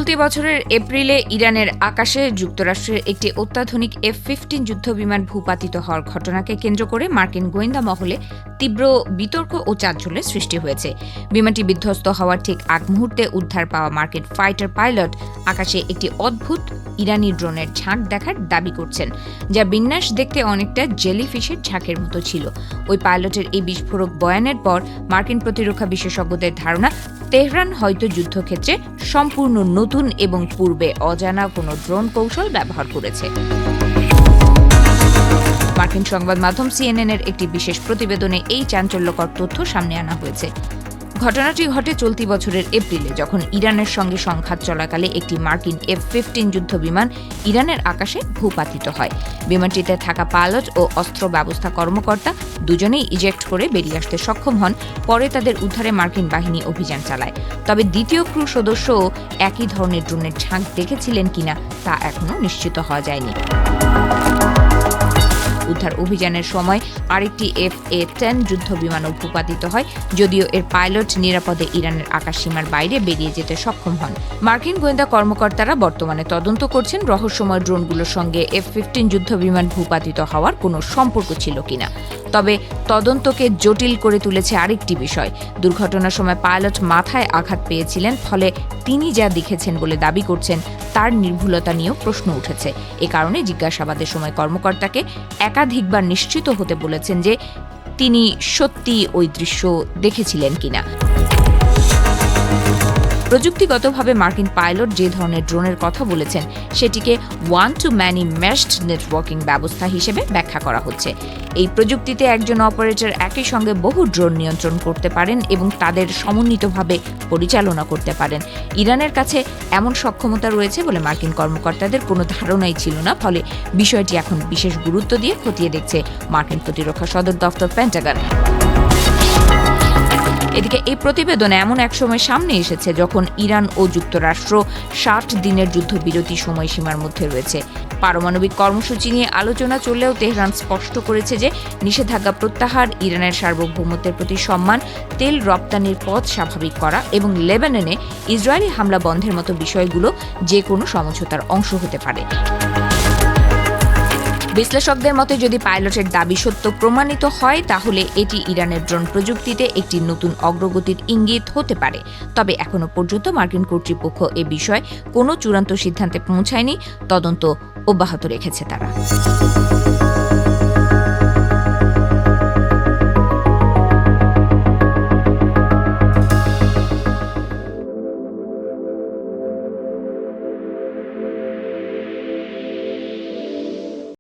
চলতি বছরের এপ্রিলে ইরানের আকাশে যুক্তরাষ্ট্রের একটি অত্যাধুনিক F-15 যুদ্ধবিমান ভূপাতিত হওয়ার ঘটনাকে কেন্দ্র করে মার্কিন গোয়েন্দা মহলে তীব্র বিতর্ক ও চাঞ্চল্যের সৃষ্টি হয়েছে। বিমানটি বিধ্বস্ত হওয়ার ঠিক আগ মুহূর্তে উদ্ধার পাওয়া মার্কিন ফাইটার পাইলট আকাশে একটি অদ্ভুত ইরানি ড্রোনের ঝাঁক দেখার দাবি করছেন, যা বিন্যাস দেখতে অনেকটা জেলিফিশের ঝাঁকের মতো ছিল। ওই পাইলটের এই বিস্ফোরক বয়ানের পর মার্কিন প্রতিরক্ষা বিশেষজ্ঞদের ধারণা, তেহরান হয়তো যুদ্ধক্ষেত্রে সম্পূর্ণ নতুন এবং পূর্বে অজানা কোনো ড্রোন কৌশল ব্যবহার করেছে। মার্কিন সংবাদ মাধ্যম CNN-এর একটি বিশেষ প্রতিবেদনে এই চাঞ্চল্যকর তথ্য সামনে আনা হয়েছে। ঘটনাটি ঘটে চলতি বছরের এপ্রিলে, যখন ইরানের সঙ্গে সংঘাত চলাকালে একটি মার্কিন F-15 যুদ্ধবিমান ইরানের আকাশে ভূপাতিত হয়। বিমানটিতে থাকা পাইলট ও অস্ত্র ব্যবস্থা কর্মকর্তা দুজনেই ইজেক্ট করে বেরিয়ে আসতে সক্ষম হন। পরে তাদের উদ্ধারে মার্কিন বাহিনী অভিযান চালায়। তবে দ্বিতীয় ক্রু সদস্যও একই ধরনের ড্রোনের ঝাঁক দেখেছিলেন কিনা তা এখনও নিশ্চিত হওয়া যায়নি। উদ্ধার অভিযানের সময় আরেকটি F-A-10 যুদ্ধবিমানও ভূপাতিত হয়, যদিও এর পাইলট নিরাপদে ইরানের আকাশসীমার বাইরে বেরিয়ে যেতে সক্ষম হন। মার্কিন গোয়েন্দা কর্মকর্তারা বর্তমানে তদন্ত করছেন রহস্যময় ড্রোনগুলোর সঙ্গে F-15 যুদ্ধবিমান ভূপাতিত হওয়ার কোনো সম্পর্ক ছিল কিনা। তবে তদন্তকে জটিল করে তুলেছে আরেকটি বিষয়। দুর্ঘটনার সময় পাইলট মাথায় আঘাত পেয়েছিলেন, ফলে তিনি যা দেখেছেন বলে দাবি করছেন তার নির্ভুলতা নিয়েও প্রশ্ন উঠেছে। এ কারণে জিজ্ঞাসাবাদের সময় কর্মকর্তাকে একাধিকবার নিশ্চিত হতে বলেছেন যে তিনি সত্যি ওই দৃশ্য দেখেছিলেন কিনা। প্রযুক্তিগতভাবে মার্কিন পাইলট যে ধরনের ড্রোনের কথা বলেছেন সেটিকে ওয়ান টু ম্যানি মেশড নেটওয়ার্কিং ব্যবস্থা হিসেবে ব্যাখ্যা করা হচ্ছে। এই প্রযুক্তিতে একজন অপারেটর একই সঙ্গে বহু ড্রোন নিয়ন্ত্রণ করতে পারেন এবং তাদের সমন্বিতভাবে পরিচালনা করতে পারেন। ইরানের কাছে এমন সক্ষমতা রয়েছে বলে মার্কিন কর্মকর্তাদের কোনো ধারণাই ছিল না, ফলে বিষয়টি এখন বিশেষ গুরুত্ব দিয়ে খতিয়ে দেখছে মার্কিন প্রতিরক্ষা সদর দফতর পেন্টাগন। এদিকে এই প্রতিবেদনে এমন এক সময় সামনে এসেছে যখন ইরান ও যুক্তরাষ্ট্র 60 দিনের যুদ্ধবিরতি সময়সীমার মধ্যে রয়েছে। পারমাণবিক কর্মসূচি নিয়ে আলোচনা চললেও তেহরান স্পষ্ট করেছে যে নিষেধাজ্ঞা প্রত্যাহার, ইরানের সার্বভৌমত্বের প্রতি সম্মান, তেল রপ্তানির পথ স্বাভাবিক করা এবং লেবাননে ইসরায়েলি হামলা বন্ধের মতো বিষয়গুলো যে কোনো সমঝোতার অংশ হতে পারে। বিশ্লেষকদের মতে যদি পাইলটের দাবি সত্য প্রমাণিত হয়, তাহলে এটি ইরানের ড্রোন প্রযুক্তিতে একটি নতুন অগ্রগতির ইঙ্গিত হতে পারে। তবে এখনো পর্যন্ত মার্কিন কর্তৃপক্ষ এ বিষয়ে কোনো চূড়ান্ত সিদ্ধান্তে পৌঁছায়নি, তদন্ত অব্যাহত রেখেছে তারা।